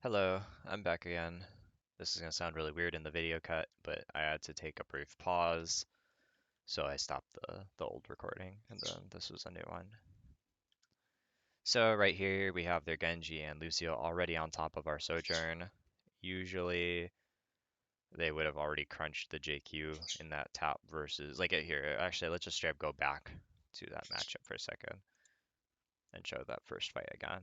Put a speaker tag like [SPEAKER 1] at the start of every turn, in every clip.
[SPEAKER 1] Hello, I'm back again. This is going to sound really weird in the video cut, but I had to take a brief pause, so I stopped the old recording, and then this was a new one. So right here we have their Genji and Lucio already on top of our Sojourn. Usually they would have already crunched the JQ in that top versus, like here, actually let's just straight up go back to that matchup for a second and show that first fight again.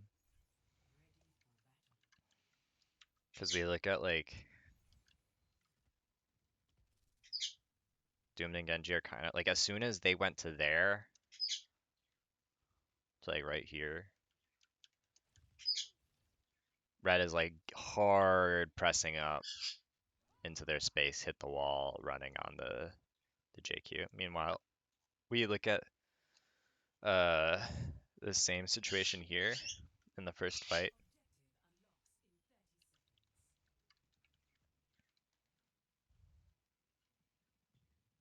[SPEAKER 1] Because we look at like Doomed and Genji are kind of like as soon as they went to there, to like right here, Red is like hard pressing up into their space, hit the wall, running on the JQ. Meanwhile, we look at uh the same situation here in the first fight.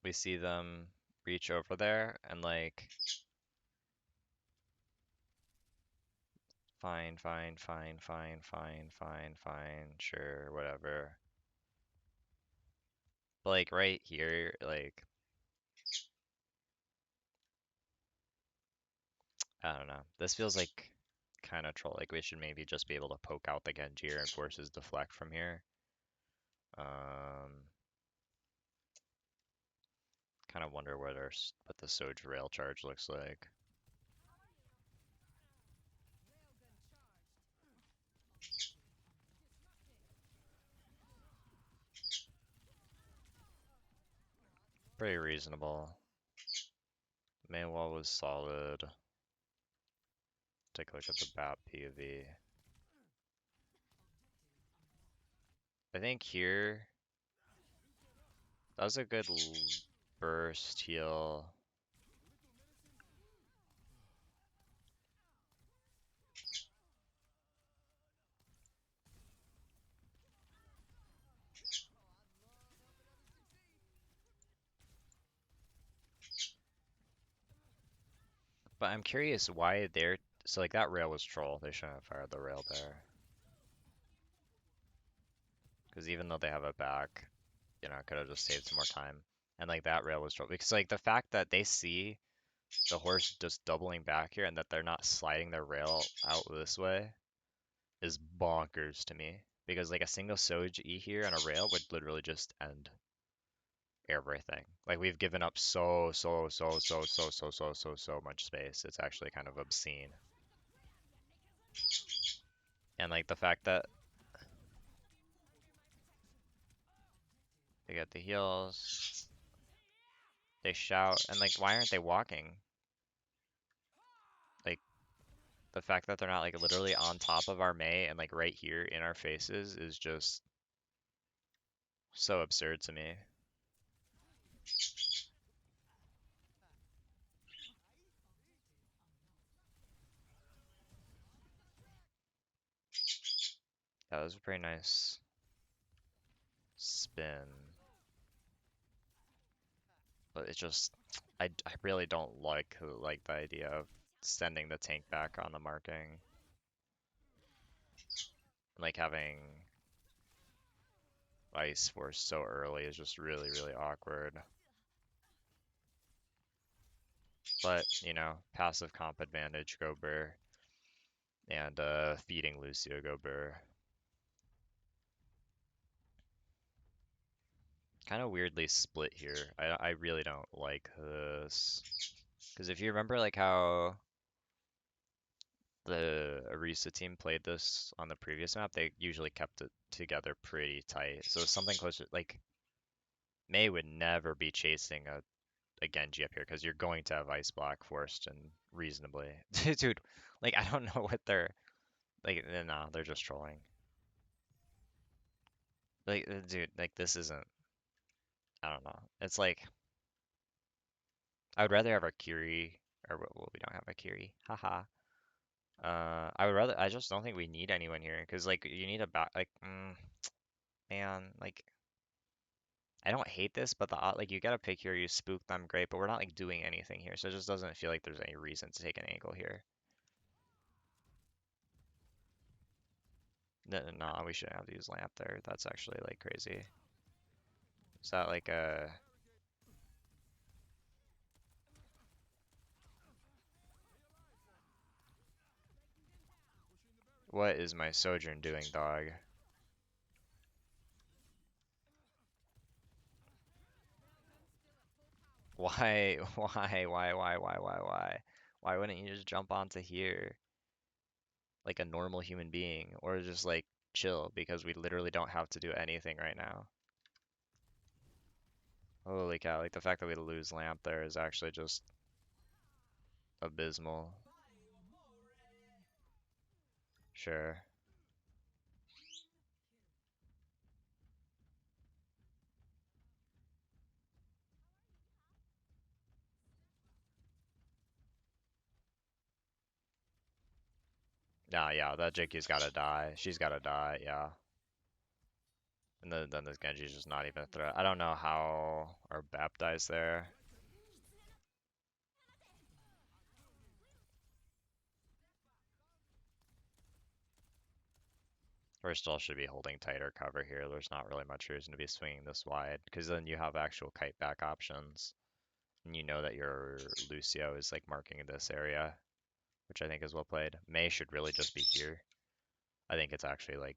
[SPEAKER 1] We see them reach over there and like fine, fine, fine, fine, fine, fine, fine, sure, whatever. But like right here, like I don't know. This feels like kind of troll. Like we should maybe just be able to poke out the Genji and force his deflect from here. Kind of wonder what the Soj rail charge looks like. Pretty reasonable. Main wall was solid. Take a look at the BAP POV. I think here that was a good burst heal. But I'm curious why they're so like that rail was troll. They shouldn't have fired the rail there. Because even though they have it back, you know, could have just saved some more time. And like that rail was troll. Because like the fact that they see the horse just doubling back here and that they're not sliding their rail out this way is bonkers to me. Because like a single Soj E here and a rail would literally just end everything. Like we've given up so much space. It's actually kind of obscene. And like the fact that they get the heals, they shout, and like why aren't they walking? Like the fact that they're not like literally on top of our Mei and like right here in our faces is just so absurd to me. That was a pretty nice spin. But it just, I really don't like the idea of sending the tank back on the marking. Like having Ice Force so early is just really awkward. But, you know, passive comp advantage, go Burr. And feeding Lucio, go Burr. Kind of weirdly split here. I really don't like this. Because if you remember like how the Orisa team played this on the previous map, they usually kept it together pretty tight. So something closer, like Mei would never be chasing a Genji up here because you're going to have Ice Block forced and reasonably. Dude, like I don't know what they're like. No, they're just trolling. Like, dude, like this isn't. I don't know. It's like I would rather have a Curie, or well, we don't have a Curie. Haha. I would rather. I just don't think we need anyone here because like you need a back. Like, man, like I don't hate this, but like you gotta pick here. You spook them, great, but we're not like doing anything here, so it just doesn't feel like there's any reason to take an angle here. No, no, we shouldn't have to use lamp there. That's actually like crazy. Is that like a... What is my Sojourn doing, dog? Why, why? Why wouldn't you just jump onto here like a normal human being, or just like chill because we literally don't have to do anything right now? Holy cow, like the fact that we lose lamp there is actually just abysmal. Sure. Nah, yeah, that Jikyu's gotta die. She's gotta die, yeah. And then this Genji's just not even a threat. I don't know how our Bap dies there. We still should be holding tighter cover here. There's not really much reason to be swinging this wide, because then you have actual kite back options. And you know that your Lucio is like marking this area, which I think is well played. Mei should really just be here. I think it's actually like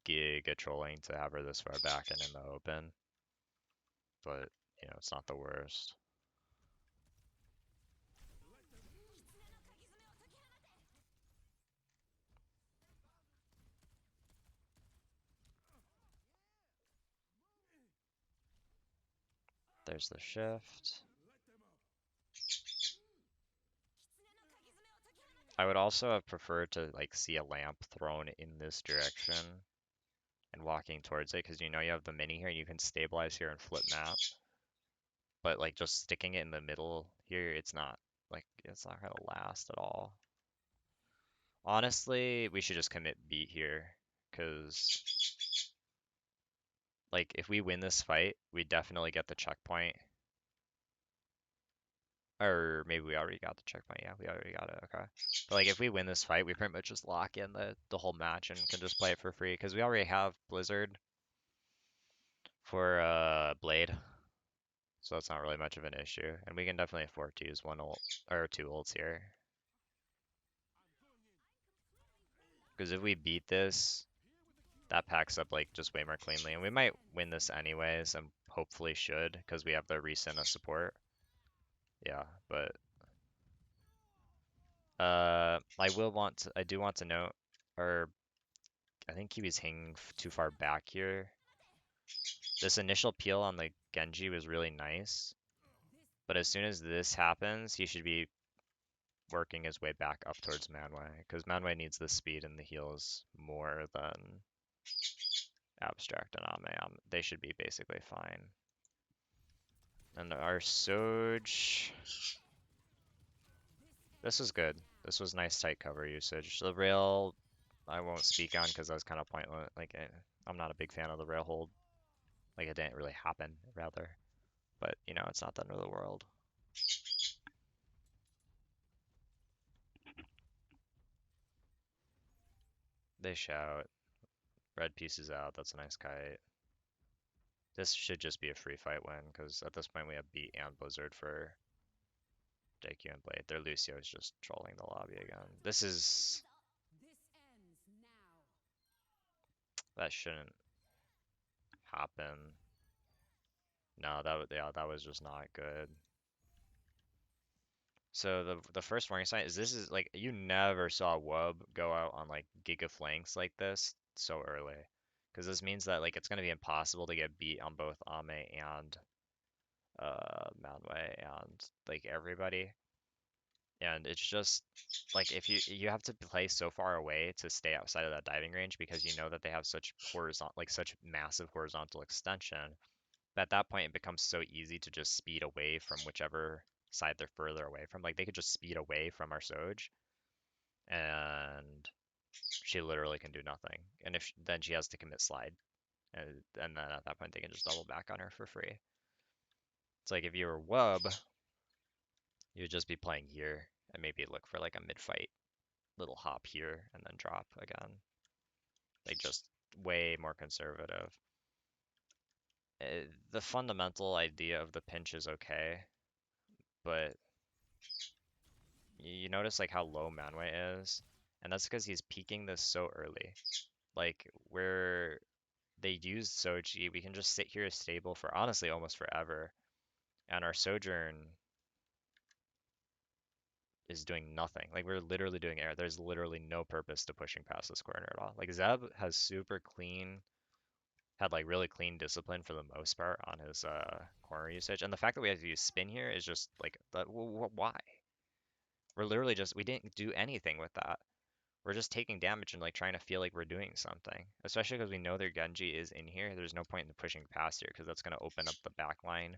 [SPEAKER 1] giga trolling to have her this far back and in the open. But, you know, it's not the worst. There's the shift. I would also have preferred to like see a lamp thrown in this direction and walking towards it, because you know you have the mini here and you can stabilize here and flip map. But like just sticking it in the middle here, it's not gonna last at all. Honestly, we should just commit beat here, because like if we win this fight, we definitely get the checkpoint. Or maybe we already got the checkpoint. Yeah, we already got it. Okay. But like if we win this fight, we pretty much just lock in the whole match and can just play it for free, because we already have Blizzard for Blade. So that's not really much of an issue. And we can definitely afford to use one ult or two ults here. Because if we beat this, that packs up like just way more cleanly. And we might win this anyways, and hopefully should, because we have the recent support. Yeah, but I do want to note, or I think he was hanging too far back here. This initial peel on the Genji was really nice, but as soon as this happens, he should be working his way back up towards Manway, because Manway needs the speed and the heals more than Abstract and Ame. They should be basically fine. And our Soj, this was good. This was nice tight cover usage. The rail, I won't speak on because that was kind of pointless. Like, I'm not a big fan of the rail hold. Like, it didn't really happen, rather. But, you know, it's not the end of the world. They shout. Red pieces out. That's a nice kite. This should just be a free fight win, because at this point we have Beat and Blizzard for JQ and Blade. Their Lucio is just trolling the lobby again. This is... That shouldn't happen. No, that was just not good. So the first warning sign is, this is like, you never saw Wub go out on like giga flanks like this so early. Because this means that like it's gonna be impossible to get beat on both Ame and Manway and like everybody. And it's just like, if you have to play so far away to stay outside of that diving range, because you know that they have such horizontal, like such massive horizontal extension. But at that point, it becomes so easy to just speed away from whichever side they're further away from. Like they could just speed away from our Soj, and she literally can do nothing. And if then she has to commit slide, and then at that point they can just double back on her for free. It's like if you were Wub, you'd just be playing here and maybe look for like a mid-fight little hop here and then drop again. like just way more conservative. The fundamental idea of the pinch is okay, but you notice like how low Manway is, and that's because he's peaking this so early. Like where they used Soji, we can just sit here stable for honestly almost forever, and our Sojourn is doing nothing. Like we're literally doing air. There's literally no purpose to pushing past this corner at all. Like Zeb has super clean, had like really clean discipline for the most part on his corner usage, and the fact that we have to use spin here is just like, why? We're literally just we didn't do anything with that. We're just taking damage and like trying to feel like we're doing something. Especially because we know their Genji is in here. There's no point in pushing past here because that's gonna open up the back line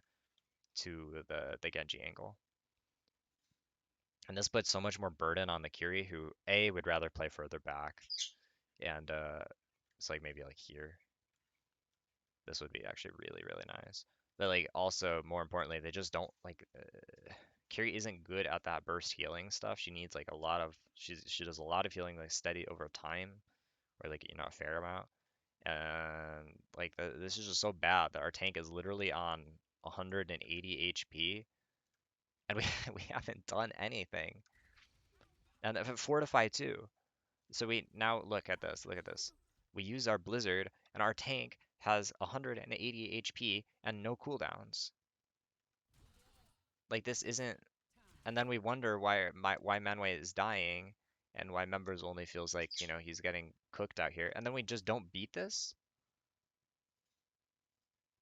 [SPEAKER 1] to the Genji angle. And this puts so much more burden on the Kiri, who A would rather play further back, and it's like maybe like here. This would be actually really really nice. But like also more importantly, they just don't like. Kiri isn't good at that burst healing stuff. She needs like a lot of she does a lot of healing like steady over time, or like a fair amount. And like this is just so bad that our tank is literally on 180 HP, and we we haven't done anything. And fortify too. So we now look at this. Look at this. We use our blizzard, and our tank has 180 HP and no cooldowns. Like this isn't. And then we wonder why Manway is dying, and why Members only feels like he's getting cooked out here. And then we just don't beat this.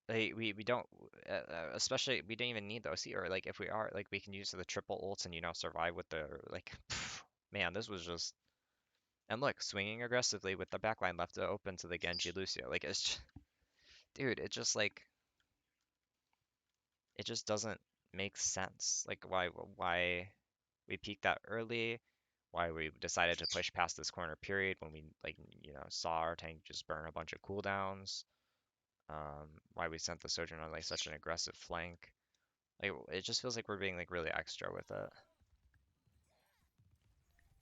[SPEAKER 1] Like we don't, especially we didn't even need the OC, or like if we are like we can use the triple ults and survive with the like. Man, this was just. And look, swinging aggressively with the backline left open to the Genji Lucio. Like it's just, dude, it just doesn't make sense. Like why we peaked that early, why we decided to push past this corner period when we like saw our tank just burn a bunch of cooldowns. Why we sent the Sojourn on like such an aggressive flank. Like it just feels like we're being like really extra with it.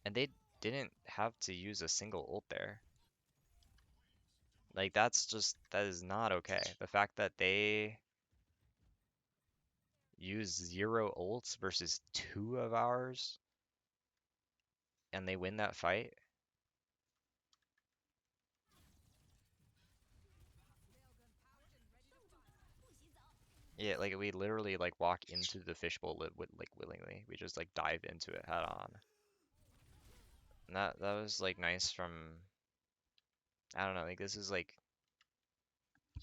[SPEAKER 1] And they didn't have to use a single ult there. Like that is not okay. The fact that they use 0 ults versus 2 of ours and they win that fight. Yeah, like we literally like walk into the fishbowl like willingly. We just like dive into it head on. And that was like nice from, I don't know, like this is like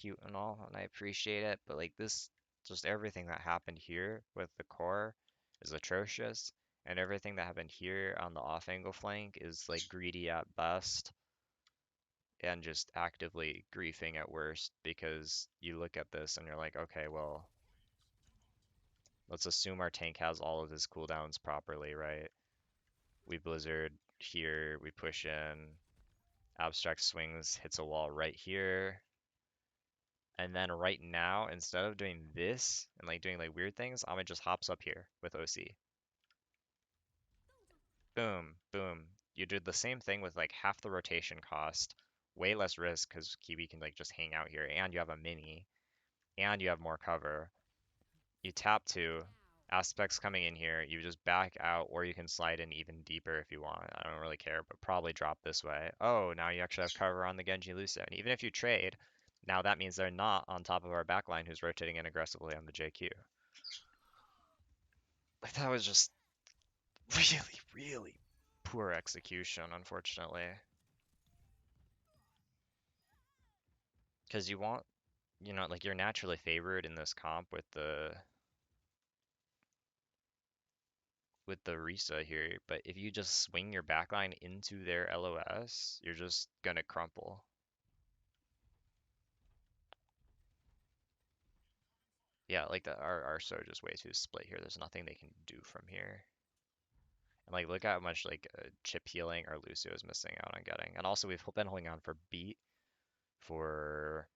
[SPEAKER 1] cute and all and I appreciate it, but like this just everything that happened here with the core is atrocious, and everything that happened here on the off angle flank is like greedy at best and just actively griefing at worst, because you look at this and you're like, okay, well, let's assume our tank has all of his cooldowns properly, right? We blizzard here, we push in, abstract swings, hits a wall right here. And then right now, instead of doing this and like doing like weird things, Amit just hops up here with OC. Boom, boom. You did the same thing with like half the rotation cost, way less risk because Kiwi can like just hang out here, and you have a mini, and you have more cover. You tap two, aspects coming in here, you just back out, or you can slide in even deeper if you want. I don't really care, but probably drop this way. Oh, now you actually have cover on the Genji Lucio. And even if you trade, now that means they're not on top of our backline who's rotating in aggressively on the JQ. Like that was just really, really poor execution, unfortunately. Because you want, like you're naturally favored in this comp with the Orisa here, but if you just swing your backline into their LOS, you're just gonna crumple. Yeah, like our Soj is way too split here. There's nothing they can do from here. And like look at how much like chip healing our Lucio is missing out on getting. And also we've been holding on for beat for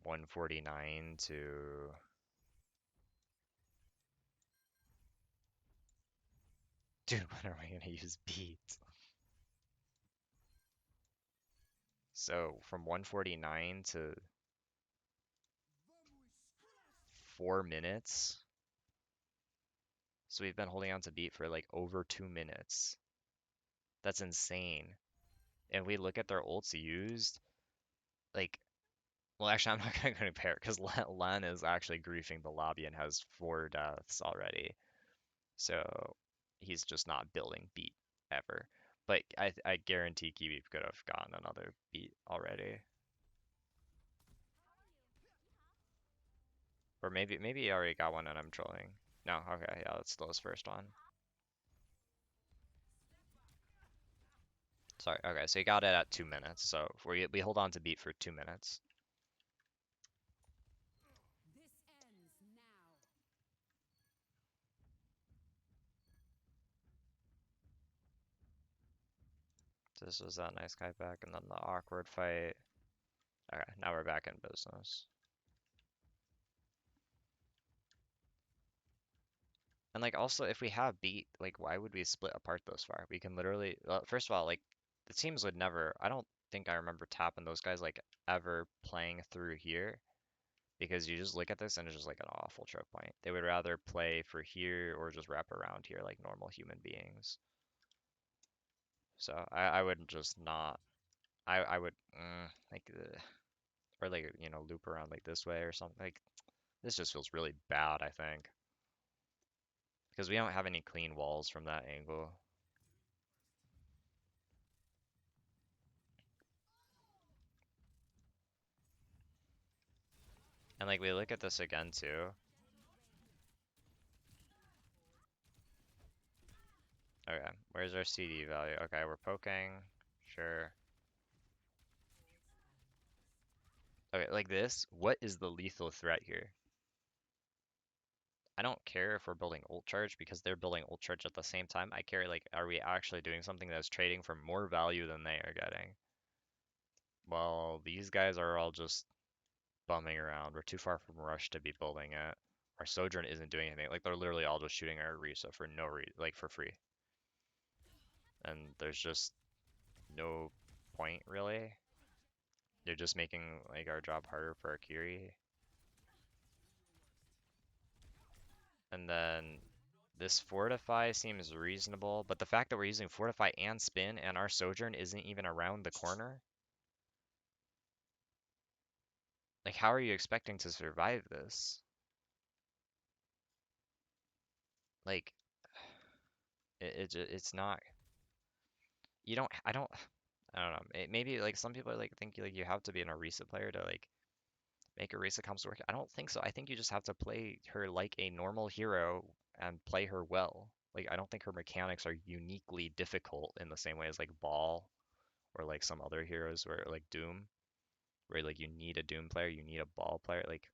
[SPEAKER 1] 149 to Dude, when are we gonna use beats? So from 149 to 4 minutes. So we've been holding on to beat for like over 2 minutes. That's insane. And we look at their ults used, like, well, actually, I'm not gonna compare because Len is actually griefing the lobby and has 4 deaths already. So he's just not building beat ever. But I guarantee Kiwi could have gotten another beat already. Or maybe he already got one and I'm trolling. No, okay, yeah, that's still his first one. Sorry, okay, so he got it at 2 minutes. So we hold on to beat for 2 minutes. This was that nice guy back, and then the awkward fight. Okay, now we're back in business. And like also, if we have beat, like why would we split apart this far? We can literally, well, first of all, like the teams would never. I don't think I remember tapping those guys like ever playing through here because you just look at this and it's just like an awful choke point. They would rather play for here or just wrap around here like normal human beings. So I would just not. I would like or like loop around like this way or something. Like this just feels really bad, I think, because we don't have any clean walls from that angle. And like we look at this again too. Okay, where's our CD value? Okay, we're poking. Sure. Okay, like this, what is the lethal threat here? I don't care if we're building ult charge because they're building ult charge at the same time. I care like, are we actually doing something that's trading for more value than they are getting? Well, these guys are all just bumming around. We're too far from rush to be building it. Our Sojourn isn't doing anything. Like they're literally all just shooting our Orisa for no reason, like for free. And there's just no point really. They're just making like our job harder for our Kiri. And then this Fortify seems reasonable, but the fact that we're using Fortify and Spin and our Sojourn isn't even around the corner, like how are you expecting to survive this? Like it's not. You don't. I don't know. Maybe like some people like think like you have to be an Orisa player to like make Orisa comps work. I don't think so. I think you just have to play her like a normal hero and play her well. Like I don't think her mechanics are uniquely difficult in the same way as like Ball or like some other heroes where like Doom, where like you need a Doom player, you need a Ball player. Like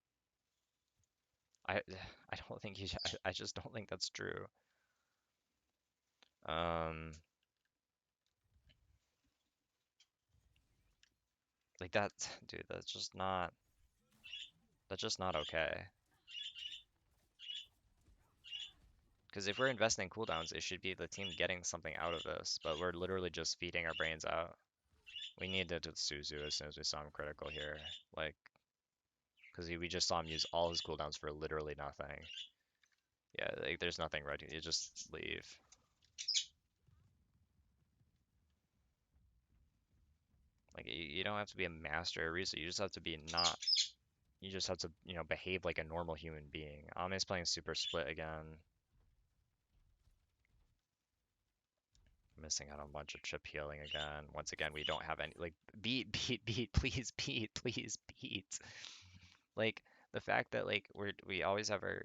[SPEAKER 1] I I don't think I just don't think that's true. Um like that dude, that's just not okay. Because if we're investing in cooldowns, it should be the team getting something out of this, but we're literally just feeding our brains out. We needed to Suzu as soon as we saw him critical here. Like, because we just saw him use all his cooldowns for literally nothing. Yeah, like, there's nothing ready. You just leave. Like, you don't have to be a master Orisa. You just have to be not. You just have to, behave like a normal human being. Ame's playing super split again. Missing out on a bunch of chip healing again. Once again, we don't have any, like, beat, please, please, beat. Like, the fact that, like, we always have our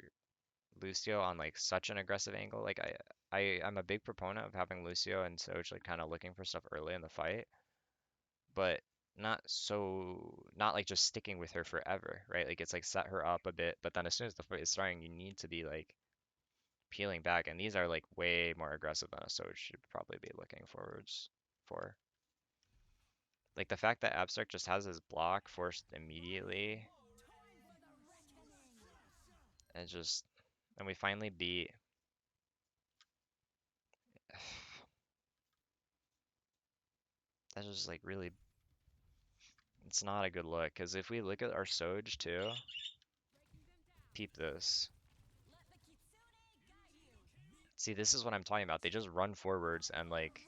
[SPEAKER 1] Lucio on, like, such an aggressive angle. Like, I'm a big proponent of having Lucio and Soj, like, kind of looking for stuff early in the fight, but not, like, just sticking with her forever, right? Like, it's, like, set her up a bit, but then as soon as the fight is starting, you need to be, like, peeling back, and these are like way more aggressive than a Soj should probably be looking forwards for. Like the fact that Abstract just has his block forced immediately, and we finally beat That's just like really, it's not a good look. Because if we look at our Soj too, peep this. See, this is what I'm talking about. They just run forwards and like,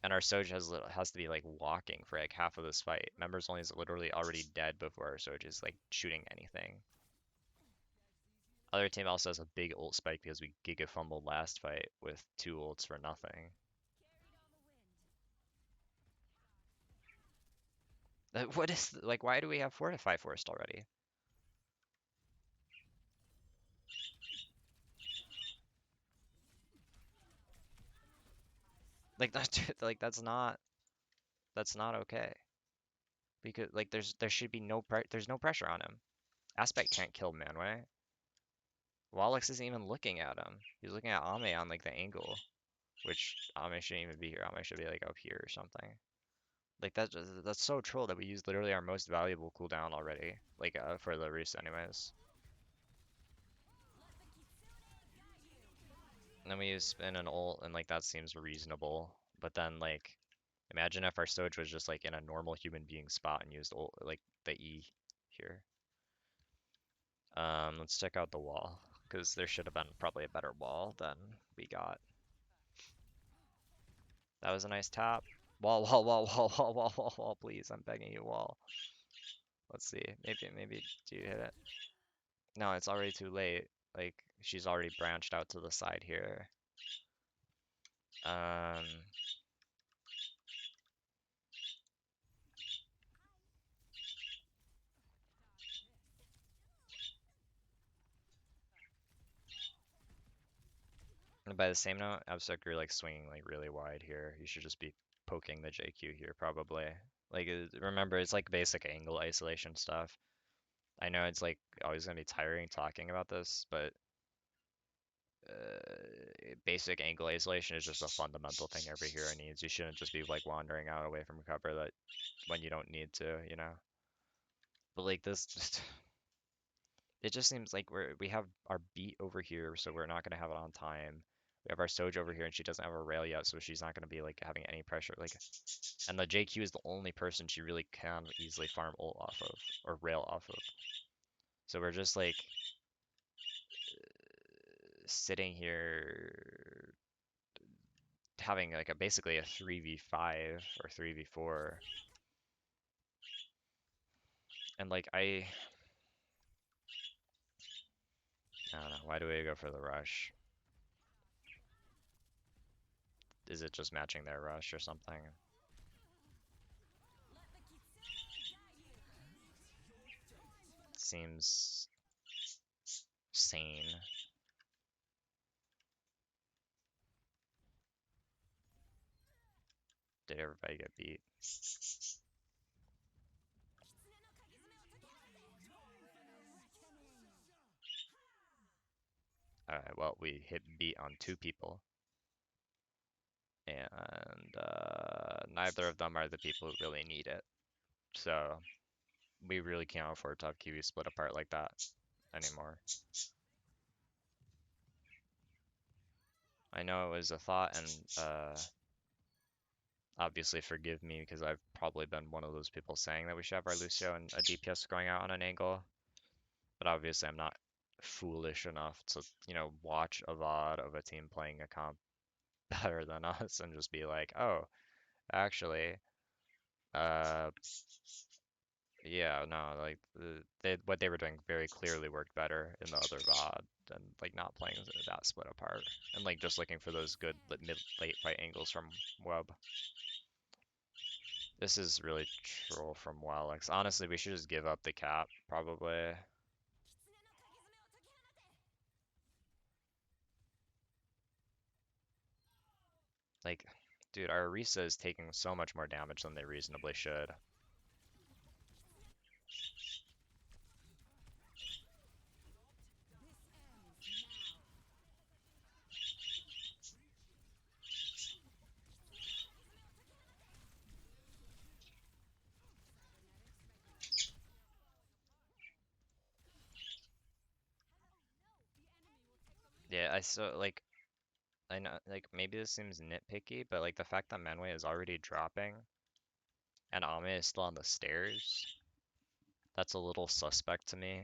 [SPEAKER 1] and our Soj has to be like walking for like half of this fight. Members only is literally already dead before our Soj is like shooting anything. Other team also has a big ult spike because we giga fumbled last fight with 2 ults for nothing. What is like? Why do we have Fortify Forest already? Like that's like that's not okay. Because like there should be there's no pressure on him. Aspect can't kill Manway. Wallix isn't even looking at him. He's looking at Ame on like the angle, which Ame shouldn't even be here. Ame should be like up here or something. Like that's so troll that we used literally our most valuable cooldown already. Like for the Orisa anyways. And then we use spin and ult and like that seems reasonable. But then like imagine if our Soj was just like in a normal human being spot and used ult, like the E here. Let's check out the wall because there should have been probably a better wall than we got. That was a nice tap. Wall, wall, wall, wall, wall, wall, wall, wall, please. I'm begging you, wall. Let's see. Maybe do you hit it? No, it's already too late. Like she's already branched out to the side here. Um, and by the same note, Abstract, you're like swinging like really wide here. You should just be poking the JQ here probably. Like remember, it's like basic angle isolation stuff. I know it's like always gonna be tiring talking about this, but basic angle isolation is just a fundamental thing every hero needs. You shouldn't just be like wandering out away from cover that when you don't need to, you know. But like this, just, it just seems like we have our beat over here, so we're not gonna have it on time. We have our Soj over here, and she doesn't have a rail yet, so she's not gonna be like having any pressure. Like, and the JQ is the only person she really can easily farm ult off of or rail off of. So we're just like sitting here having like a basically a 3v5 or 3v4 and like I don't know, why do we go for the rush? Is it just matching their rush or something? Seems sane. Did everybody get beat? Alright, well, we hit beat on 2 people. And neither of them are the people who really need it. So we really can't afford to have Kiwi split apart like that anymore. I know it was a thought, and obviously forgive me because I've probably been one of those people saying that we should have our Lucio and a DPS going out on an angle. But obviously I'm not foolish enough to, watch a VOD of a team playing a comp better than us and just be like, oh, actually, uh, yeah, no, like what they were doing very clearly worked better in the other VOD than like not playing that split apart and like just looking for those good mid late fight angles from Web. This is really troll from Wildix. Honestly, we should just give up the cap probably. Like, dude, our Orisa is taking so much more damage than they reasonably should. Yeah, I saw like I know, like, maybe this seems nitpicky, but like the fact that Manway is already dropping and Ame is still on the stairs, that's a little suspect to me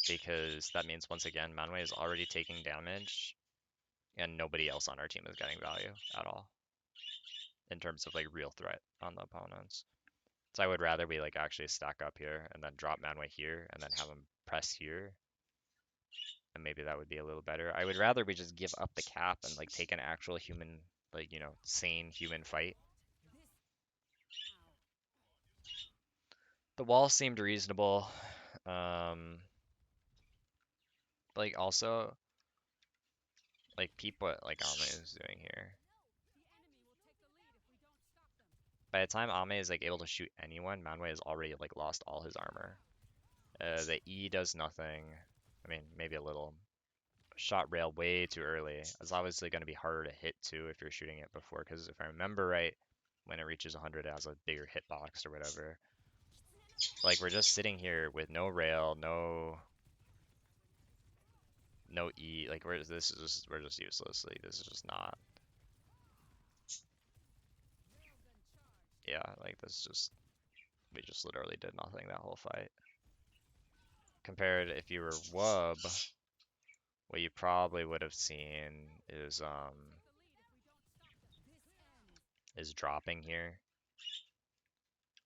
[SPEAKER 1] because that means once again Manway is already taking damage and nobody else on our team is getting value at all in terms of like real threat on the opponents. So I would rather we like actually stack up here and then drop Manway here and then have him press here. And maybe that would be a little better. I would rather we just give up the cap and like take an actual human, like, you know, sane human fight. The wall seemed reasonable. Um, like also like peep what like Ame is doing here. By the time Ame is like able to shoot anyone, Manway has already like lost all his armor. The E does nothing. I mean, maybe a little. Shot rail way too early. It's obviously going to be harder to hit too if you're shooting it before, because if I remember right, when it reaches 100, it has a bigger hitbox or whatever. Like we're just sitting here with no rail, no E. Like we're just useless. Like this is just not. Yeah, like this just we just literally did nothing that whole fight. Compared if you were Wub, what you probably would have seen is dropping here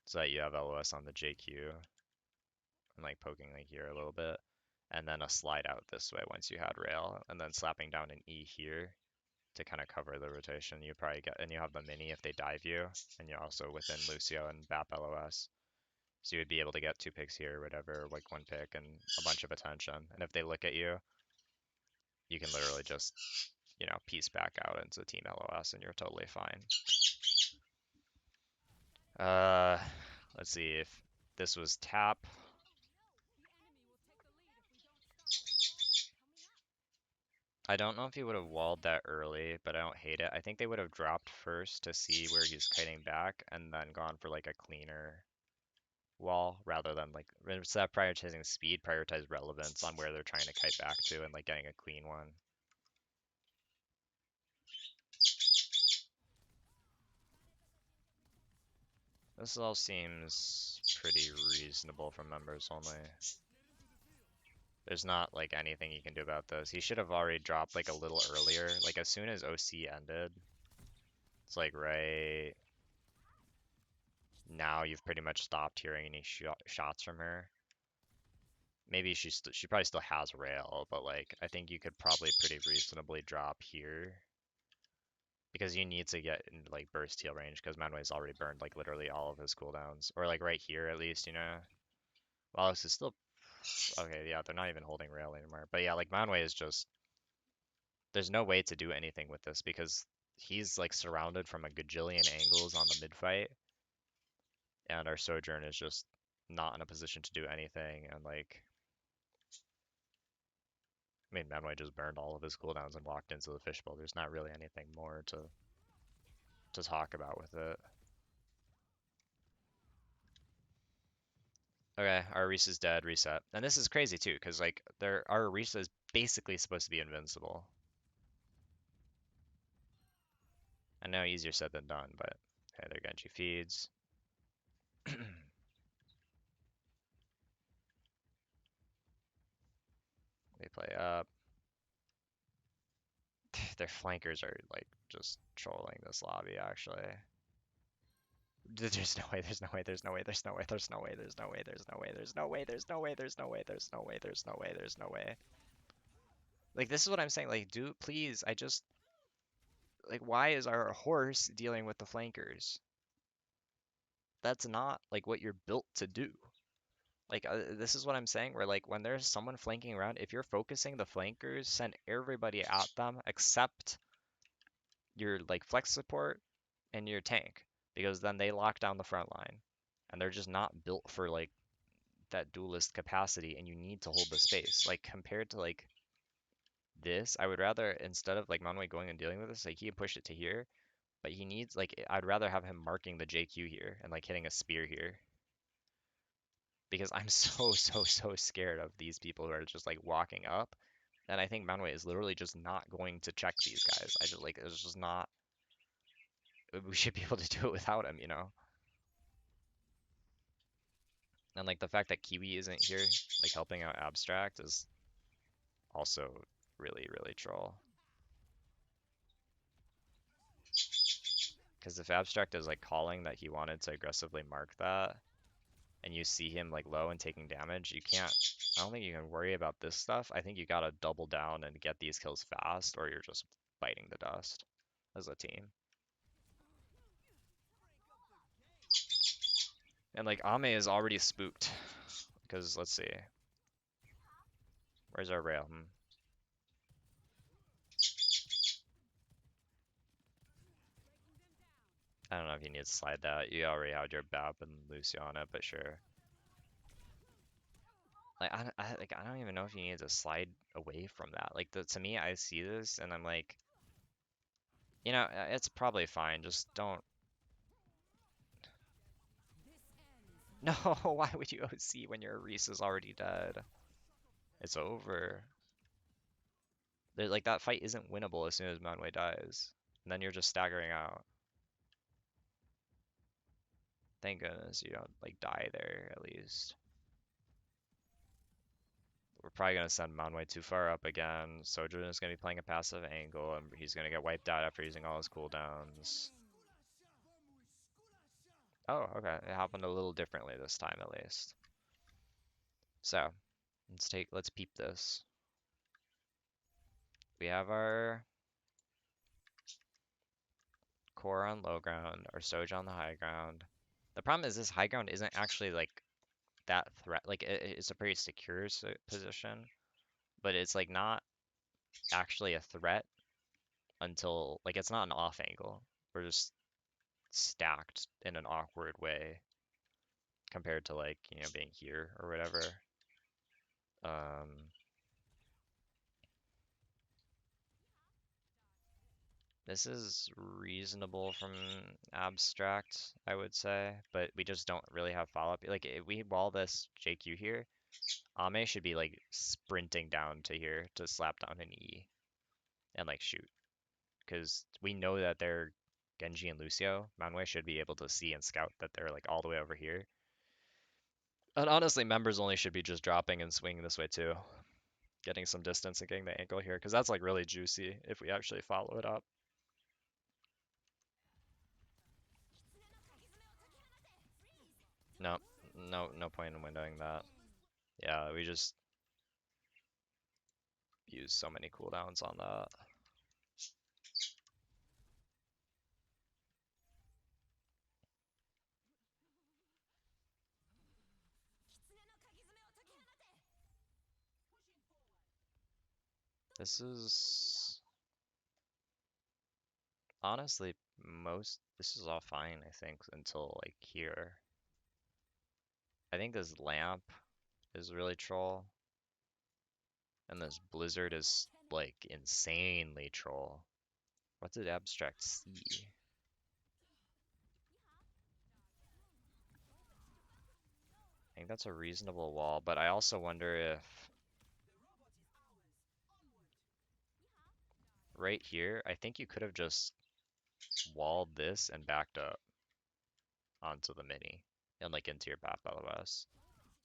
[SPEAKER 1] so that you have LOS on the JQ and like poking like here a little bit, and then a slide out this way once you had rail, and then slapping down an E here to kind of cover the rotation. You probably get, and you have the mini if they dive you, and you're also within Lucio and BAP LOS. So you would be able to get 2 picks here or whatever, like 1 pick and a bunch of attention. And if they look at you, you can literally just, you know, piece back out into team LOS and you're totally fine. Uh, let's see if this was tap. I don't know if he would have walled that early, but I don't hate it. I think they would have dropped first to see where he's kiting back and then gone for like a cleaner wall rather than like instead of prioritizing speed, prioritize relevance on where they're trying to kite back to and like getting a clean one. This all seems pretty reasonable for members only. There's not like anything you can do about this. He should have already dropped like a little earlier. Like as soon as OC ended, it's like right now you've pretty much stopped hearing any shots from her. Maybe she probably still has rail, but like I think you could probably pretty reasonably drop here because you need to get into like burst heal range because Manway's already burned like literally all of his cooldowns, or like right here at least, you know. Well, this is still okay. Yeah, they're not even holding rail anymore. But yeah, like Manway is just there's no way to do anything with this because he's like surrounded from a gajillion angles on the mid fight, and our Sojourn is just not in a position to do anything, and like I mean, Manway just burned all of his cooldowns and walked into the fishbowl. There's not really anything more to talk about with it. Okay, our Orisa's dead, reset. And this is crazy too, because like our Orisa is basically supposed to be invincible. I know easier said than done, but hey, their Genji feeds. They play up. Their flankers are like just trolling this lobby actually. There's no way, there's no way, there's no way, there's no way, there's no way, there's no way, there's no way, there's no way, there's no way, there's no way, there's no way, there's no way, there's no way. Like this is what I'm saying, like do please, I just like why is our horse dealing with the flankers? That's not like what you're built to do. Like this is what I'm saying where like when there's someone flanking around, if you're focusing the flankers, send everybody at them except your like flex support and your tank because then they lock down the front line and they're just not built for like that duelist capacity and you need to hold the space. Like compared to like this, I would rather instead of like Manway going and dealing with this, like he can push it to here, but he needs like I'd rather have him marking the JQ here and like hitting a spear here because I'm so scared of these people who are just like walking up And I think Manway is literally just not going to check these guys. I just like it's just not. We should be able to do it without him, you know. And like the fact that Kiwi isn't here, like helping out Abstract, is also really troll. Because if Abstract is like calling that he wanted to aggressively mark that, and you see him like low and taking damage, you can't. I don't think you can worry about this stuff. I think you gotta double down and get these kills fast, or you're just biting the dust as a team. And like Ame is already spooked because let's see, where's our rail? I don't know if you need to slide that. You already had your Bap and Lucy on it, but sure. Like I don't even know if you need to slide away from that. Like to me, I see this and I'm like, you know, it's probably fine. Just don't. No, why would you OC when your Orisa's already dead? It's over. Like that fight isn't winnable as soon as Manway dies, and then you're just staggering out. Thank goodness you don't like die there at least. We're probably gonna send Manway too far up again. Sojourn is gonna be playing a passive angle, and he's gonna get wiped out after using all his cooldowns. Oh, okay. It happened a little differently this time at least. So, let's peep this. We have our core on low ground, our Soj on the high ground. The problem is this high ground isn't actually like that threat. Like it's a pretty secure position, but it's like not actually a threat until like it's not an off angle. We're just stacked in an awkward way compared to like, you know, being here or whatever. This is reasonable from Abstract, I would say, but we just don't really have follow-up. Like, if we wall this JQ here, Ame should be, like, sprinting down to here to slap down an E and, like, shoot. Because we know that they're Genji and Lucio. Manway should be able to see and scout that they're, like, all the way over here. And honestly, members only should be just dropping and swinging this way, too. Getting some distance and getting the ankle here, because that's, like, really juicy if we actually follow it up. No, no point in windowing that. Yeah, we just use so many cooldowns on that. This is honestly this is all fine, I think, until like here. I think this lamp is really troll. And this blizzard is like insanely troll. What did Abstract see? I think that's a reasonable wall, but I also wonder if right here, I think you could have just walled this and backed up onto the mini and like into your path LOS.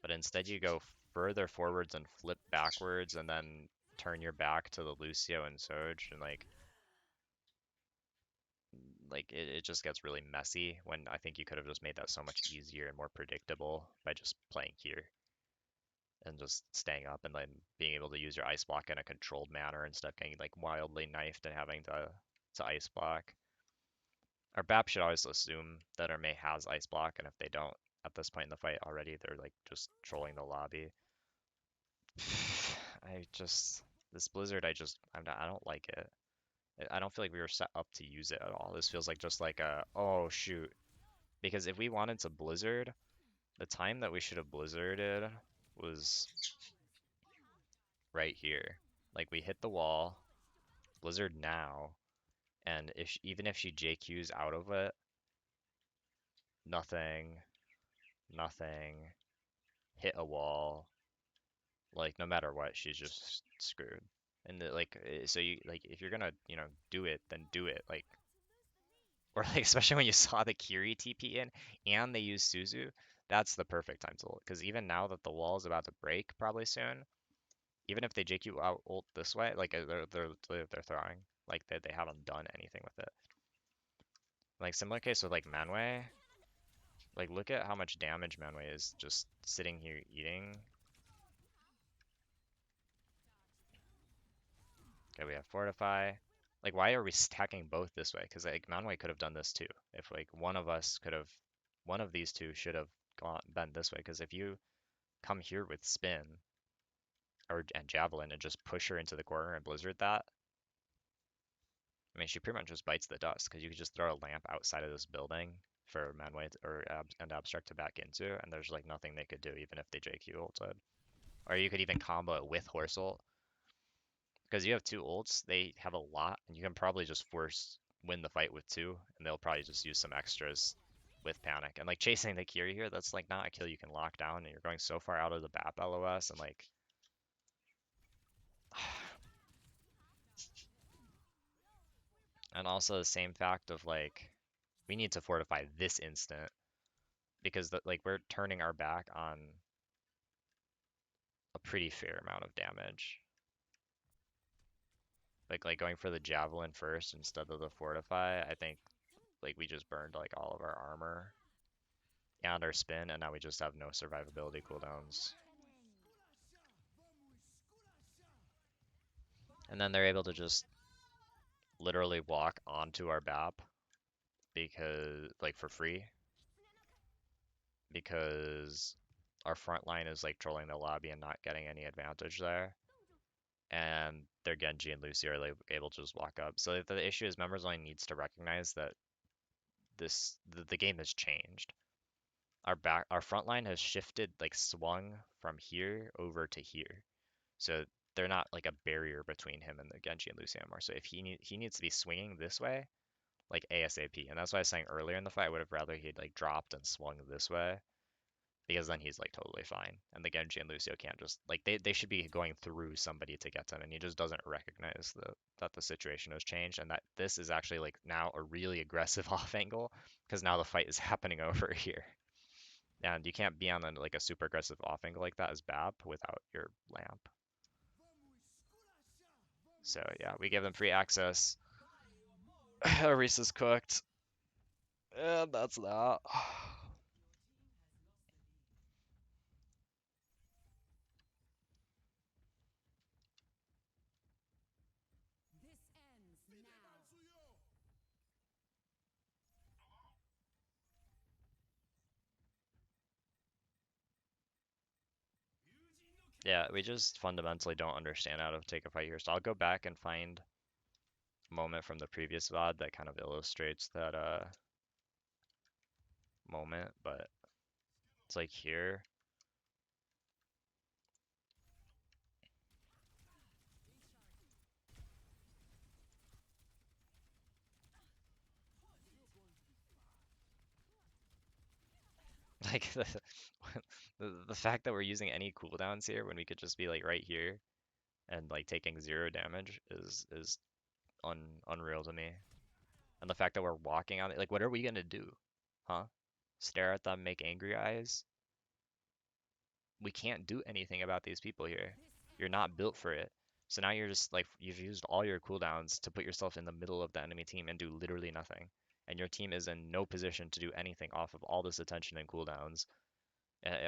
[SPEAKER 1] But instead you go further forwards and flip backwards and then turn your back to the Lucio and Soj and it just gets really messy when I think you could have just made that so much easier and more predictable by just playing here and just staying up and then being able to use your ice block in a controlled manner instead of getting like wildly knifed and having to ice block. Our BAP should always assume that our Mei has ice block, and if they don't at this point in the fight already, they're like just trolling the lobby. This blizzard, I don't like it. I don't feel like we were set up to use it at all. This feels like just like oh shoot. Because if we wanted to blizzard, the time that we should have blizzarded was right here. Like we hit the wall, blizzard now, and even if she JQs out of it, nothing, nothing, hit a wall, like no matter what, she's just screwed. And like, so you like if you're gonna, do it, then do it. Like, or like especially when you saw the Kiri TP in and they use Suzu, that's the perfect time to ult. Because even now that the wall is about to break probably soon, even if they JQ out ult this way, like they're throwing, like they haven't done anything with it. Like similar case with like Manway, like look at how much damage Manway is just sitting here eating. Okay, we have Fortify. Like why are we stacking both this way? Because like Manway could have done this too. If like one of these two should have gone been this way. Because if you come here with spin and javelin and just push her into the corner and blizzard that, I mean, she pretty much just bites the dust because you could just throw a lamp outside of this building for Manway and Abstract to back into, and there's like nothing they could do even if they JQ ulted. Or you could even combo it with Horse ult because you have two ults. They have a lot, and you can probably just win the fight with two, and they'll probably just use some extras with Panic. And like chasing the Kiri here, that's like not a kill you can lock down, and you're going so far out of the BAP LOS, and like. And also the same fact of like, we need to fortify this instant because like we're turning our back on a pretty fair amount of damage. Like going for the javelin first instead of the fortify, I think like we just burned like all of our armor and our spin, and now we just have no survivability cooldowns. And then they're able to just literally walk onto our BAP because like for free because our front line is like trolling the lobby and not getting any advantage there. And their Genji and Lucy are like able to just walk up. So the issue is members only needs to recognize that the game has changed. Our front line has shifted, like swung from here over to here. So they're not like a barrier between him and the Genji and Lucy anymore. So if he needs to be swinging this way, like ASAP. And that's why I was saying earlier in the fight, I would have rather he'd like dropped and swung this way because then he's like totally fine. And the Genji and Lucio can't just like they should be going through somebody to get to him, and he just doesn't recognize that the situation has changed and that this is actually like now a really aggressive off angle because now the fight is happening over here. And you can't be on like a super aggressive off angle like that as BAP without your lamp. So yeah, we give them free access. Orisa's cooked. And that's that. Yeah, we just fundamentally don't understand how to take a fight here. So I'll go back and find a moment from the previous VOD that kind of illustrates that moment, but it's like here. Like the fact that we're using any cooldowns here when we could just be like right here and like taking zero damage is unreal to me. And the fact that we're walking on it, like what are we gonna do? Huh? Stare at them, make angry eyes? We can't do anything about these people here. You're not built for it. So now you're just like, you've used all your cooldowns to put yourself in the middle of the enemy team and do literally nothing. And your team is in no position to do anything off of all this attention and cooldowns.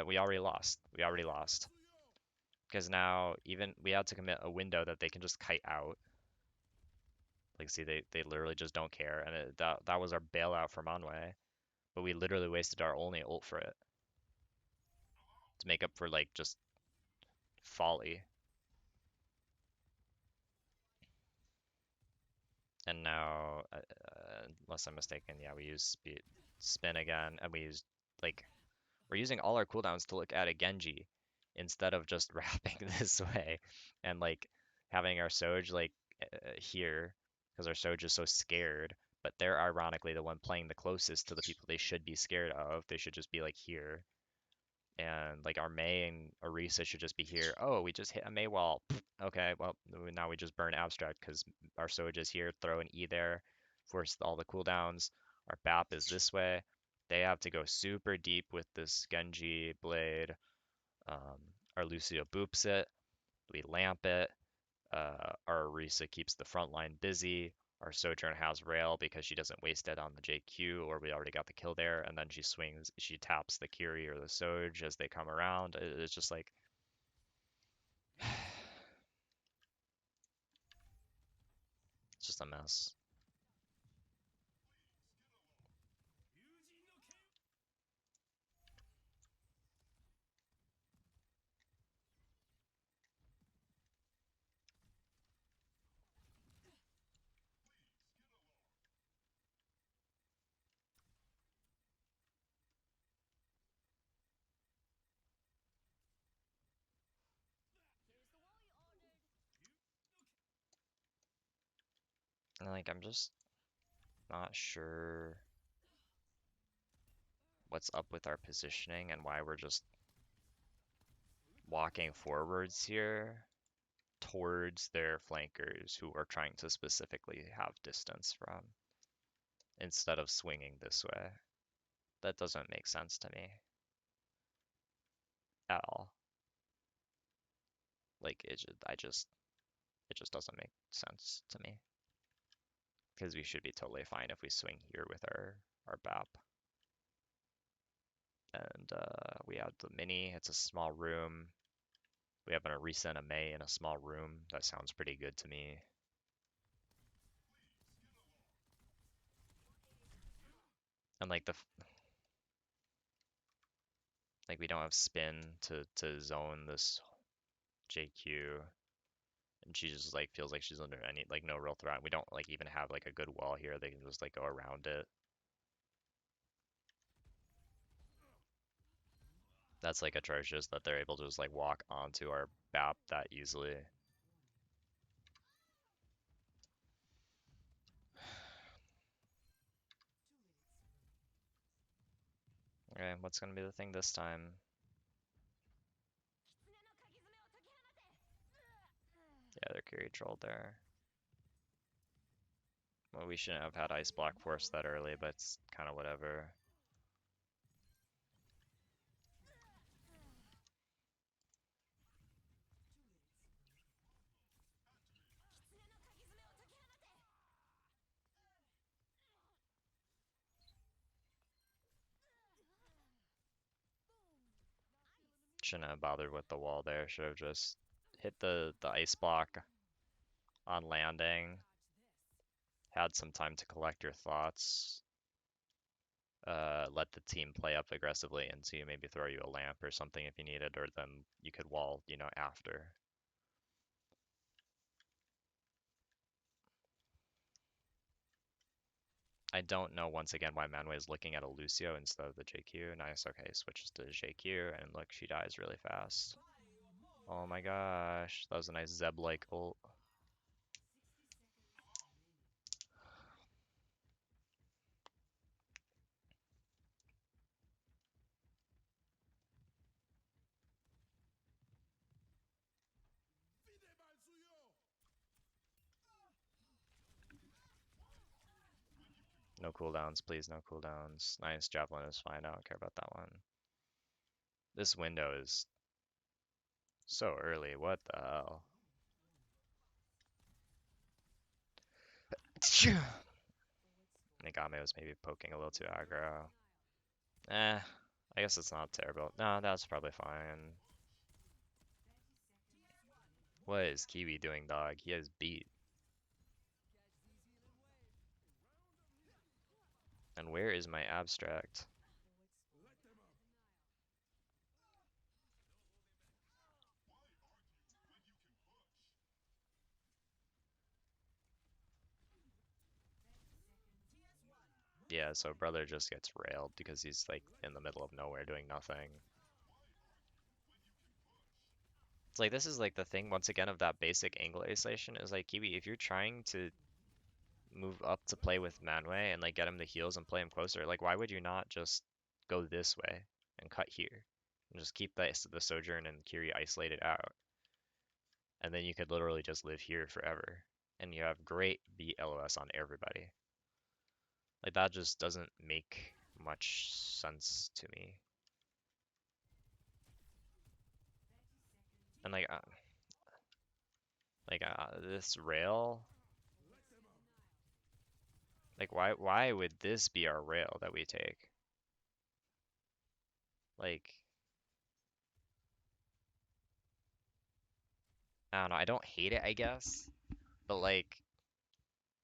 [SPEAKER 1] We already lost. We already lost. Because now even we had to commit a window that they can just kite out. Like see, they literally just don't care. And that was our bailout for Manway. But we literally wasted our only ult for it. To make up for like just folly. And now, unless I'm mistaken, yeah, we use spin again, and we use like we're using all our cooldowns to look at a Genji instead of just wrapping this way and like having our Soj like here because our Soj is so scared. But they're ironically the one playing the closest to the people they should be scared of. They should just be like here. and like our May and Orisa should just be here. Oh, we just hit a May wall. Okay, well now we just burn abstract because our Soj is here. Throw an E there, force all the cooldowns. Our BAP is this way. They have to go super deep with this Genji blade. Um, our Lucio boops it. We lamp it. Our Orisa keeps the front line busy. Our Sojourn has rail because she doesn't waste it on the JQ, or we already got the kill there, and then she taps the Kiri or the Soj as they come around. It's just like, it's just a mess. And like, I'm just not sure what's up with our positioning and why we're just walking forwards here towards their flankers who are trying to specifically have distance from, instead of swinging this way. That doesn't make sense to me at all. Like it just doesn't make sense to me. Because we should be totally fine if we swing here with our BAP. And we have the mini. It's a small room. We have an Orisa and a May in a small room. That sounds pretty good to me. And like we don't have spin to zone this JQ, and she just like feels like she's under any like no real threat. We don't like even have like a good wall here. They can just like go around it. That's like atrocious that they're able to just like walk onto our BAP that easily. Okay, what's gonna be the thing this time? Yeah, they're carry trolled there. Well, we shouldn't have had Ice Block Force that early, but it's kind of whatever. Shouldn't have bothered with the wall there. Should have just hit the Ice Block on landing. Had some time to collect your thoughts. Let the team play up aggressively and see maybe throw you a lamp or something if you needed, or then you could wall, after. I don't know once again why Manway is looking at a Lucio instead of the JQ. Nice, okay, switches to JQ, and look, she dies really fast. Oh my gosh, that was a nice Zeb-like ult. No cooldowns, please, no cooldowns. Nice, Javelin is fine, I don't care about that one. This window is so early, what the hell? Nagame was maybe poking a little too aggro. I guess it's not terrible. No, that's probably fine. What is Kiwi doing, dog? He has beat. And where is my abstract? Yeah, so brother just gets railed because he's like in the middle of nowhere doing nothing. It's like this is like the thing once again of that basic angle isolation is like Kiwi, if you're trying to move up to play with Manway and like get him the heals and play him closer, like why would you not just go this way and cut here? Just keep the Sojourn and Kiri isolated out. And then you could literally just live here forever. And you have great beat LOS on everybody. Like, that just doesn't make much sense to me. And this rail, like why would this be our rail that we take? Like, I don't know, I don't hate it, I guess, but like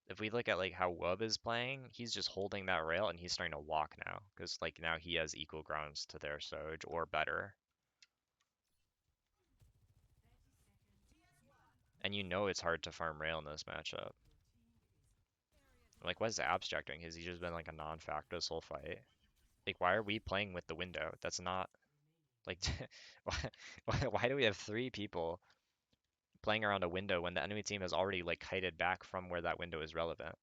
[SPEAKER 1] if we look at like how Wub is playing, he's just holding that rail and he's starting to walk now because like now he has equal grounds to their Soj or better. And you know it's hard to farm rail in this matchup. Like, what is Abstract doing? Has he just been like a non-factor this whole fight? Like, why are we playing with the window? That's not like why do we have 3 people playing around a window when the enemy team has already like kited back from where that window is relevant?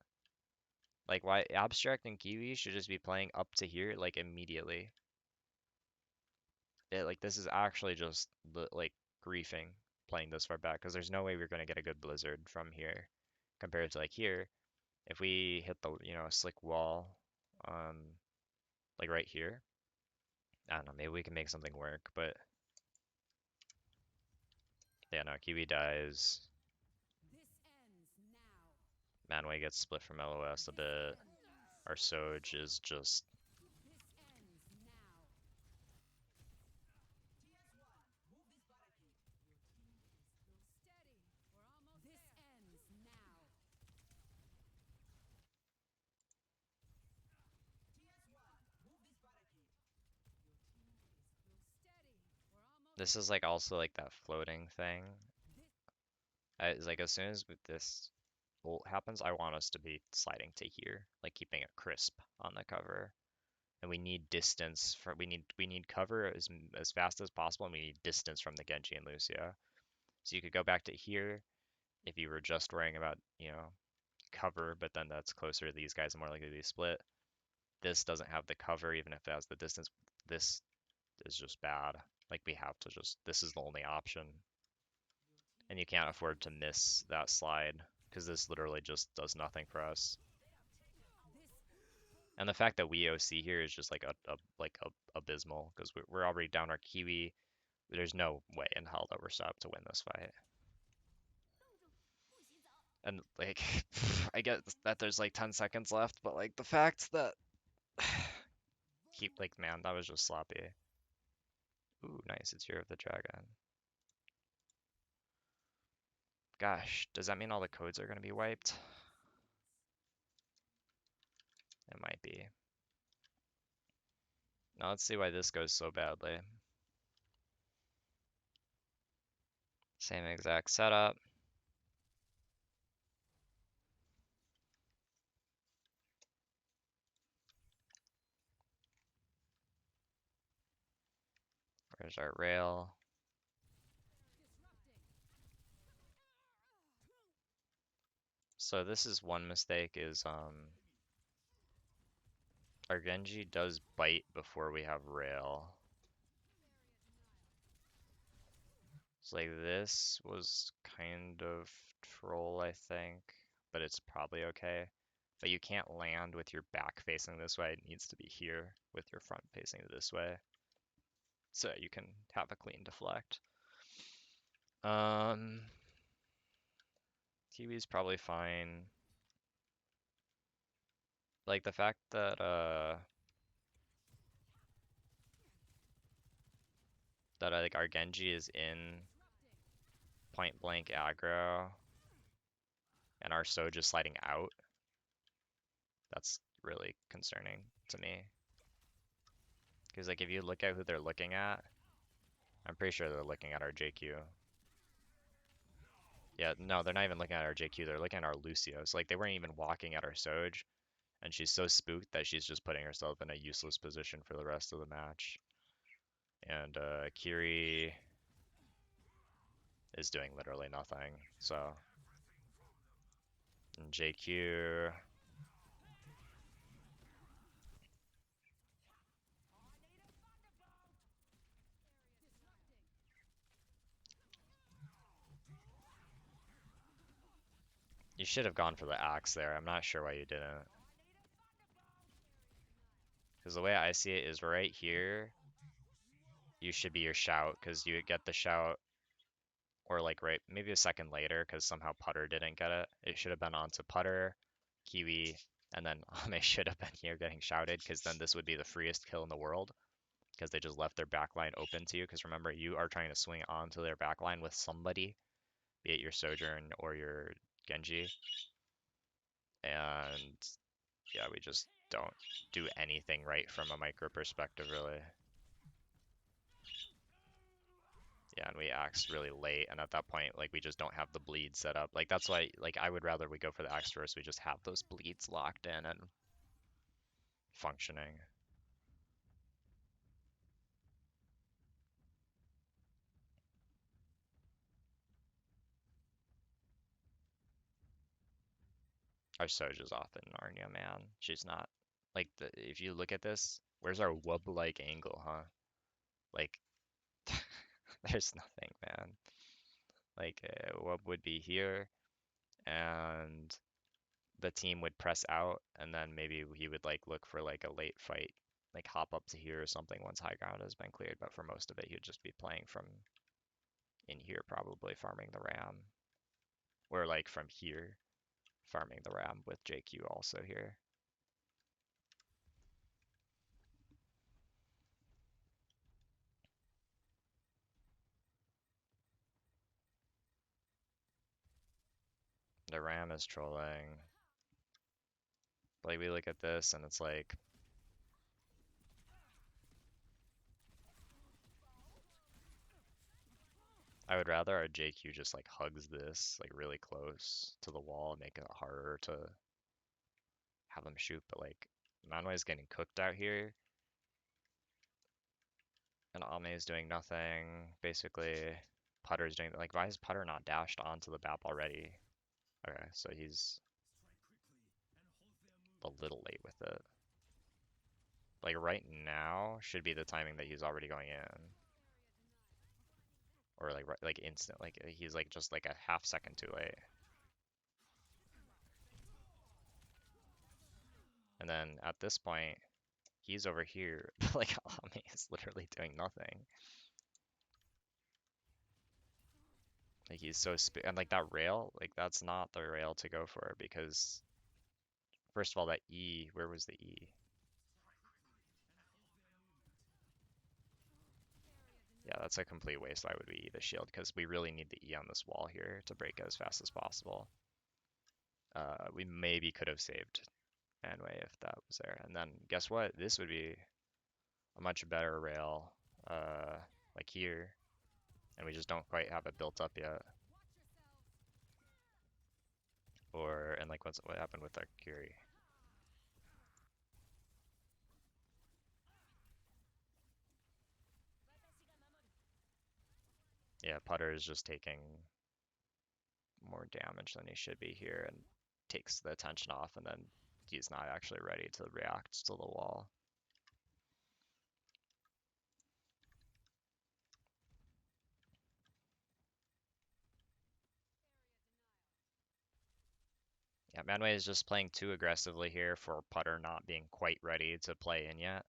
[SPEAKER 1] Like, why Abstract and Kiwi should just be playing up to here like immediately. Like, this is actually just like griefing playing this far back because there's no way we're gonna get a good blizzard from here compared to like here. If we hit the slick wall, um, like right here, I don't know, maybe we can make something work. But yeah, no, Kiwi dies. Manway gets split from LOS a bit. Our Soj is just this is like also like that floating thing. It's like as soon as this ult happens, I want us to be sliding to here, like keeping it crisp on the cover. And we need distance from we need cover as fast as possible, and we need distance from the Genji and Lucio. So you could go back to here if you were just worrying about, cover, but then that's closer to these guys and more likely to be split. This doesn't have the cover, even if it has the distance. This is just bad. Like, we have to just, this is the only option. And you can't afford to miss that slide, because this literally just does nothing for us. And the fact that we OC here is just like abysmal, because we're already down our Kiwi. There's no way in hell that we're set up to win this fight. And like, I get that there's like 10 seconds left, but like the fact that man, that was just sloppy. Ooh, nice, it's Year of the Dragon. Gosh, does that mean all the codes are gonna be wiped? It might be. Now let's see why this goes so badly. Same exact setup. Where's our rail? So this is one mistake is our Genji does bite before we have rail. So like this was kind of troll, I think, but it's probably okay. But you can't land with your back facing this way. It needs to be here with your front facing this way, so you can have a clean deflect. Kiwi's probably fine. Like the fact that like our Genji is in point blank aggro and our Soj is sliding out, that's really concerning to me. Because like if you look at who they're looking at, I'm pretty sure they're looking at our JQ. Yeah, no, they're not even looking at our JQ, they're looking at our Lucio. So like they weren't even walking at our Soj, and she's so spooked that she's just putting herself in a useless position for the rest of the match. And Kiri is doing literally nothing, so. And JQ. You should have gone for the axe there. I'm not sure why you didn't. Because the way I see it is right here, you should be your shout, because you would get the shout, or like right, maybe a second later, because somehow Putter didn't get it. It should have been onto Putter, Kiwi, and then Ame should have been here getting shouted, because then this would be the freest kill in the world, because they just left their backline open to you. Because remember, you are trying to swing onto their backline with somebody, be it your Sojourn or your Genji, and yeah, we just don't do anything right from a micro perspective, really. Yeah, and we axed really late, and at that point, like, we just don't have the bleed set up. Like, that's why, like, I would rather we go for the axe first. We just have those bleeds locked in and functioning. Our Soja's off in Narnia, man. She's not, like, if you look at this, where's our wub-like angle, huh? Like, there's nothing, man. Like, wub would be here, and the team would press out, and then maybe he would like look for like a late fight, like hop up to here or something once high ground has been cleared. But for most of it, he would just be playing from in here, probably farming the ram, or like from here, farming the ram with JQ also here. The ram is trolling. Like, we look at this and it's like, I would rather our JQ just like hugs this like really close to the wall, make it harder to have them shoot. But like, Manway is getting cooked out here, and Ame is doing nothing. Basically, Putter's doing, like, why is Putter not dashed onto the BAP already? Okay, so he's a little late with it. Like, right now should be the timing that he's already going in. Or like like instant, like he's like just like a half second too late. And then at this point, he's over here, like Ame is literally doing nothing. Like, he's so and like that rail, like that's not the rail to go for, because first of all, that E, where was the E? Yeah, that's a complete waste. Why would we E the shield? Because we really need the E on this wall here to break as fast as possible. We maybe could have saved Manway if that was there. And then guess what? This would be a much better rail, like here. And we just don't quite have it built up yet. Or, and like, what happened with our Curie? Yeah, Putter is just taking more damage than he should be here and takes the attention off, and then he's not actually ready to react to the wall. Yeah, Manway is just playing too aggressively here for Putter not being quite ready to play in yet.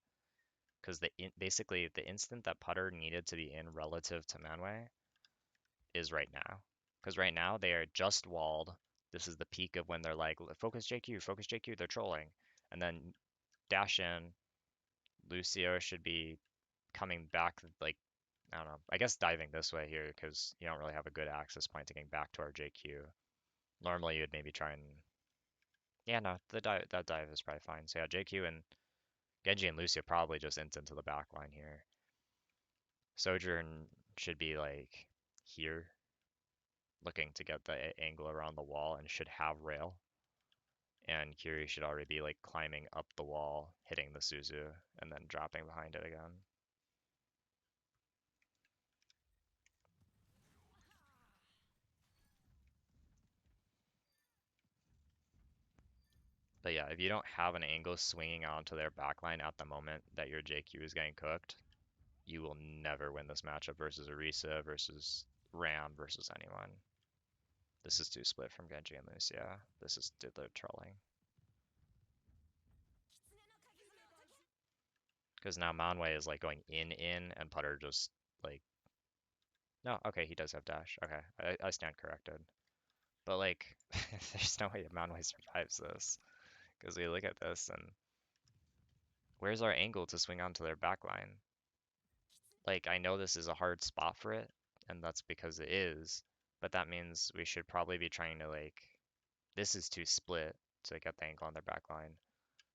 [SPEAKER 1] Because basically the instant that Putter needed to be in relative to Manway is right now. Because right now they are just walled. This is the peak of when they're like, focus JQ, they're trolling. And then dash in, Lucio should be coming back, like, I don't know, I guess diving this way here, because you don't really have a good access point to getting back to our JQ. Normally you'd maybe try and, yeah, no, that dive is probably fine. So yeah, JQ and Genji and Lucio probably just int into the back line here. Sojourn should be like here, looking to get the angle around the wall, and should have rail. And Kiri should already be like climbing up the wall, hitting the Suzu, and then dropping behind it again. But yeah, if you don't have an angle swinging onto their backline at the moment that your JQ is getting cooked, you will never win this matchup versus Orisa, versus Ram, versus anyone. This is too split from Genji and Lucia. This is did the trolling. Because now Manwei is like going in, and Putter just like, no, okay, he does have dash. Okay, I stand corrected. But like, there's no way Manwei survives this. Because we look at this and where's our angle to swing onto their backline? Like, I know this is a hard spot for it, and that's because it is, but that means we should probably be trying to like, this is too split to get the angle on their backline.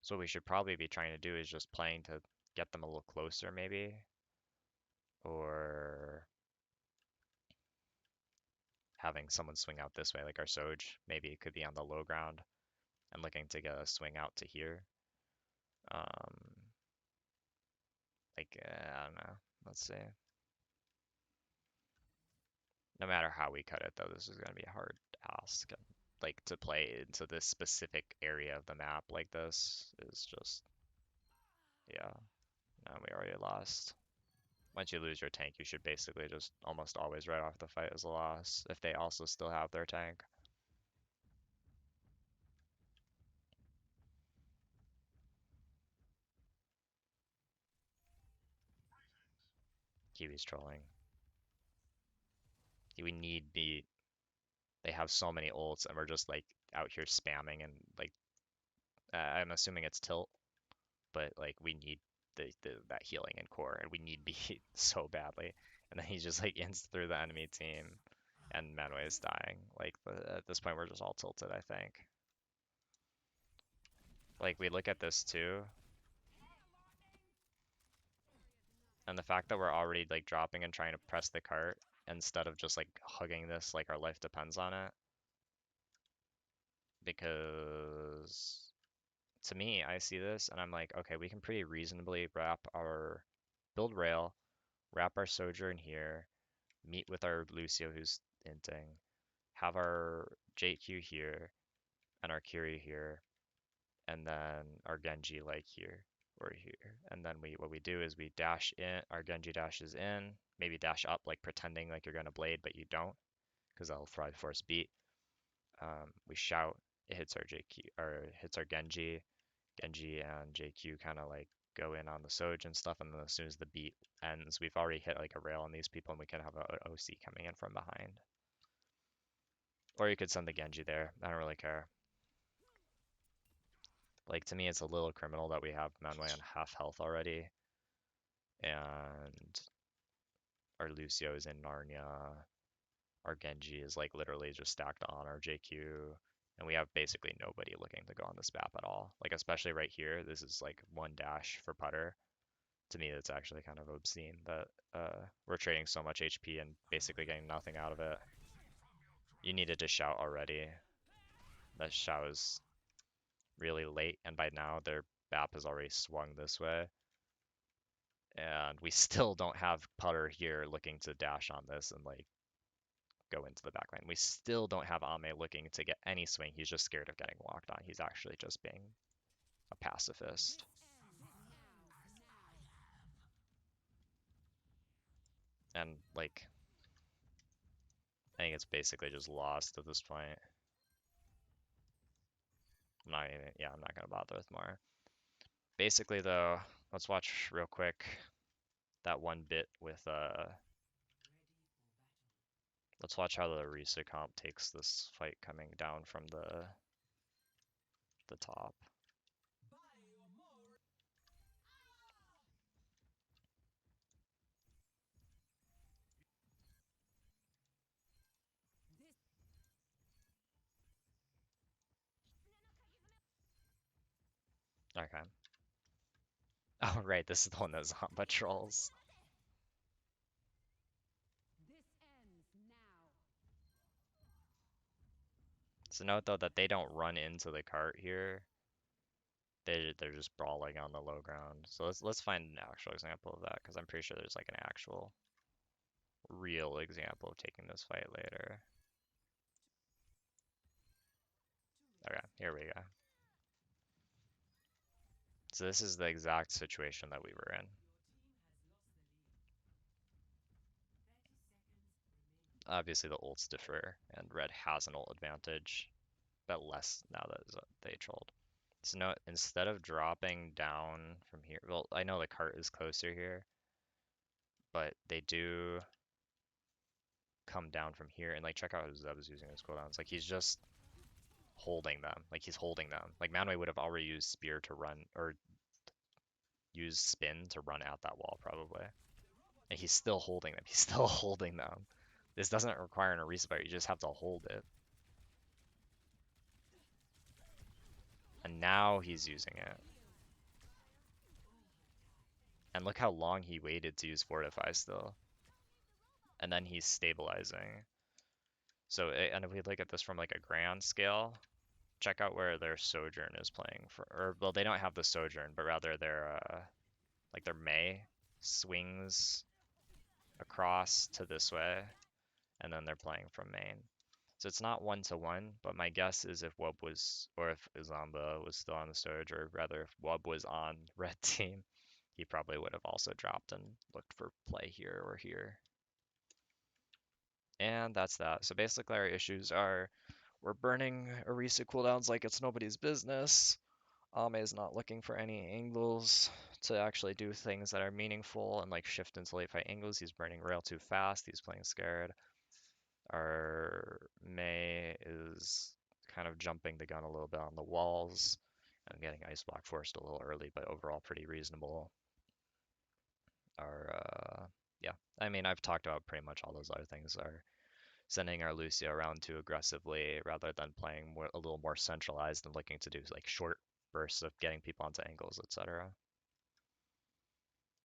[SPEAKER 1] So what we should probably be trying to do is just playing to get them a little closer maybe, or having someone swing out this way, like our Soj. Maybe it could be on the low ground and looking to get a swing out to here. I don't know. Let's see. No matter how we cut it, though, this is going to be a hard ask. Like, to play into this specific area of the map like this is just, yeah. No, we already lost. Once you lose your tank, you should basically just almost always write off the fight as a loss if they also still have their tank. Kiwi's trolling. We need beat. They have so many ults, and we're just like out here spamming and like I'm assuming it's tilt, but like we need that healing in core, and we need beat so badly. And then he just like ends through the enemy team, and Manway is dying. Like at this point, we're just all tilted, I think. Like we look at this too, and the fact that we're already like dropping and trying to press the cart instead of just like hugging this like our life depends on it. Because to me, I see this and I'm like, okay, we can pretty reasonably wrap our build rail, wrap our Sojourn here, meet with our Lucio who's inting, have our JQ here, and our Kiri here, and then our Genji like here or here. And then what we do is we dash in, our Genji dashes in, maybe dash up like pretending like you're gonna blade, but you don't, because that'll thrive force beat. We shout, it hits our JQ or hits our Genji. Genji and JQ kind of like go in on the Soj and stuff, and then as soon as the beat ends, we've already hit like a rail on these people, and we can have an OC coming in from behind. Or you could send the Genji there. I don't really care. Like, to me, it's a little criminal that we have Manway on half health already, and our Lucio is in Narnia. Our Genji is like literally just stacked on our JQ, and we have basically nobody looking to go on this map at all. Like, especially right here, this is like one dash for putter. To me, that's actually kind of obscene that we're trading so much HP and basically getting nothing out of it. You needed to shout already. That shout is really late, and by now their BAP has already swung this way. And we still don't have putter here looking to dash on this and like go into the backline. We still don't have Ame looking to get any swing. He's just scared of getting walked on. He's actually just being a pacifist. And like, I think it's basically just lost at this point. I'm not gonna bother with more. Basically though, let's watch real quick that one bit with let's watch how the Orisa comp takes this fight coming down from the top. Okay. Oh right, this is the one that Zomba trolls. So note though that they don't run into the cart here. They're just brawling on the low ground. So let's find an actual example of that, because I'm pretty sure there's like an actual real example of taking this fight later. Okay, here we go. So this is the exact situation that we were in. Obviously the ults differ, and red has an ult advantage, but less now that they trolled. So no, instead of dropping down from here, well, I know the cart is closer here, but they do come down from here, and like check out how Zeb is using his cooldowns. Like he's just holding them. Like he's holding them. Like Manway would have already used spear to run, or use spin to run out that wall probably. And he's still holding them. He's still holding them. This doesn't require an Orisa bar, you just have to hold it. And now he's using it. And look how long he waited to use Fortify still. And then he's stabilizing. So, and if we look at this from like a grand scale, check out where their Sojourn is playing for, or well, they don't have the Sojourn, but rather their like their Mei swings across to this way, and then they're playing from main. So it's not 1-to-1, but my guess is if Wub was, or if Izamba was still on the Surge, or rather if Wub was on red team, he probably would have also dropped and looked for play here or here. And that's that. So basically our issues are we're burning Orisa cooldowns like it's nobody's business. Ame is not looking for any angles to actually do things that are meaningful and like shift into late fight angles. He's burning rail too fast. He's playing scared. Our Mei is kind of jumping the gun a little bit on the walls and getting ice block forced a little early, but overall pretty reasonable. Our yeah, I mean I've talked about pretty much all those other things. Are sending our Lucio around too aggressively rather than playing more, a little more centralized and looking to do like short bursts of getting people onto angles, etc.